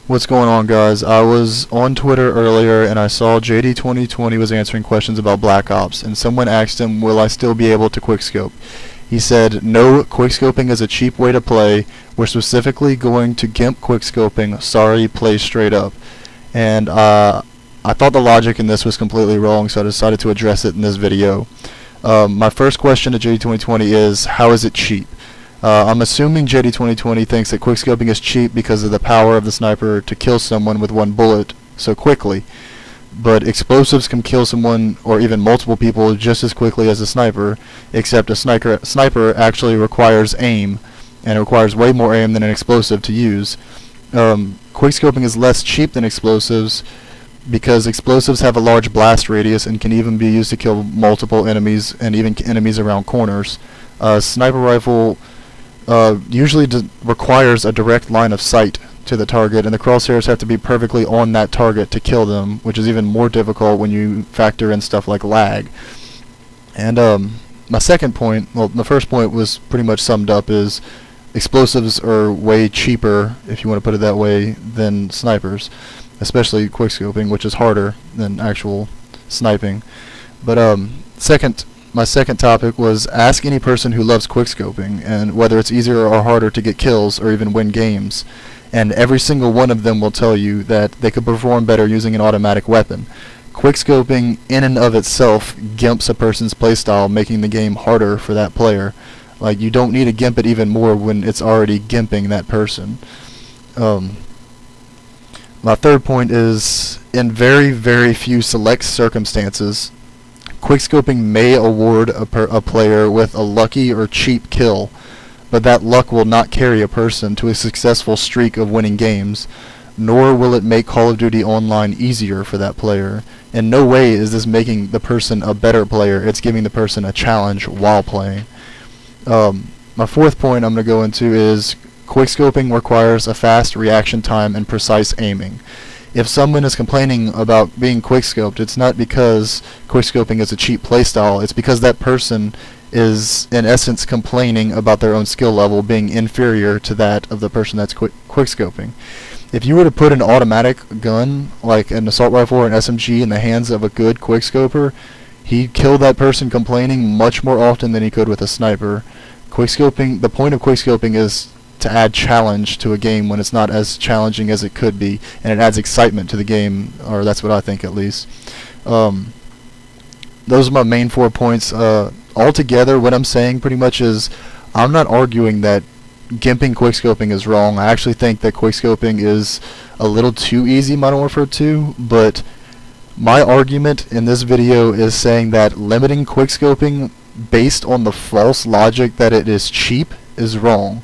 What's going on, guys? I was on Twitter earlier and I saw JD2020 was answering questions about Black Ops, and someone asked him, will I still be able to quickscope? He said, no, quickscoping is a cheap way to play. We're specifically going to GIMP quickscoping. Sorry, play straight up. And I thought the logic in this was completely wrong, so I decided to address it in this video. My first question to JD2020 is, how is it cheap? I'm assuming JD2020 thinks that quickscoping is cheap because of the power of the sniper to kill someone with one bullet so quickly. But explosives can kill someone or even multiple people just as quickly as a sniper, except a sniper actually requires aim, and it requires way more aim than an explosive to use. Quickscoping is less cheap than explosives because explosives have a large blast radius and can even be used to kill multiple enemies and even enemies around corners. Sniper rifle usually requires a direct line of sight to the target, and the crosshairs have to be perfectly on that target to kill them, which is even more difficult when you factor in stuff like lag. And my second point, well, the first point was pretty much summed up, is explosives are way cheaper, if you want to put it that way, than snipers, especially quickscoping, which is harder than actual sniping. But my second topic was, ask any person who loves quickscoping and whether it's easier or harder to get kills or even win games, and every single one of them will tell you that they could perform better using an automatic weapon. Quickscoping in and of itself gimps a person's playstyle, making the game harder for that player. Like, you don't need to gimp it even more when it's already gimping that person. My third point is, in very, very few select circumstances, quickscoping may award a player with a lucky or cheap kill, but that luck will not carry a person to a successful streak of winning games, nor will it make Call of Duty Online easier for that player. In no way is this making the person a better player, it's giving the person a challenge while playing. My fourth point I'm going to go into is, quickscoping requires a fast reaction time and precise aiming. If someone is complaining about being quickscoped, it's not because quickscoping is a cheap playstyle, it's because that person is in essence complaining about their own skill level being inferior to that of the person that's quickscoping. If you were to put an automatic gun, like an assault rifle or an SMG, in the hands of a good quickscoper, he'd kill that person complaining much more often than he could with a sniper. Quickscoping, the point of quickscoping is to add challenge to a game when it's not as challenging as it could be, and it adds excitement to the game, or that's what I think at least. Those are my main 4 points. Altogether, what I'm saying pretty much is, I'm not arguing that gimping quickscoping is wrong. I actually think that quickscoping is a little too easy, Modern Warfare 2, but my argument in this video is saying that limiting quickscoping based on the false logic that it is cheap is wrong.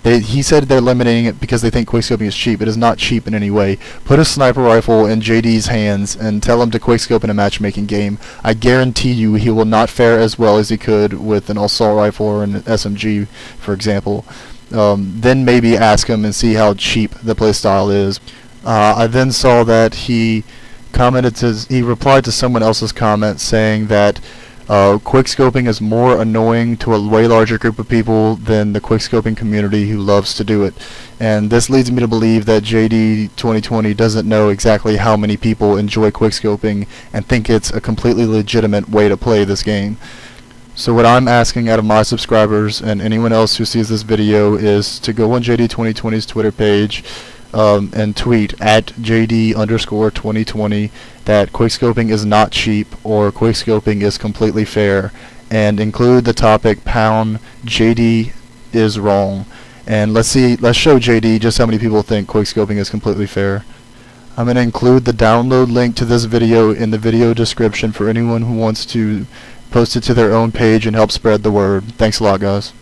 He said they're limiting it because they think quickscoping is cheap. It is not cheap in any way. Put a sniper rifle in JD's hands and tell him to quickscope in a matchmaking game. I guarantee you he will not fare as well as he could with an assault rifle or an SMG, for example. Then maybe ask him and see how cheap the playstyle is. I then saw that he replied to someone else's comment saying that quickscoping is more annoying to a way larger group of people than the quickscoping community who loves to do it. And this leads me to believe that JD2020 doesn't know exactly how many people enjoy quickscoping and think it's a completely legitimate way to play this game. So what I'm asking out of my subscribers and anyone else who sees this video is to go on JD2020's Twitter page and tweet at JD_2020 that quickscoping is not cheap or quickscoping is completely fair, and include the topic pound JD is wrong, and let's show JD just how many people think quickscoping is completely fair. I'm going to include the download link to this video in the video description for anyone who wants to post it to their own page and help spread the word. Thanks a lot, guys.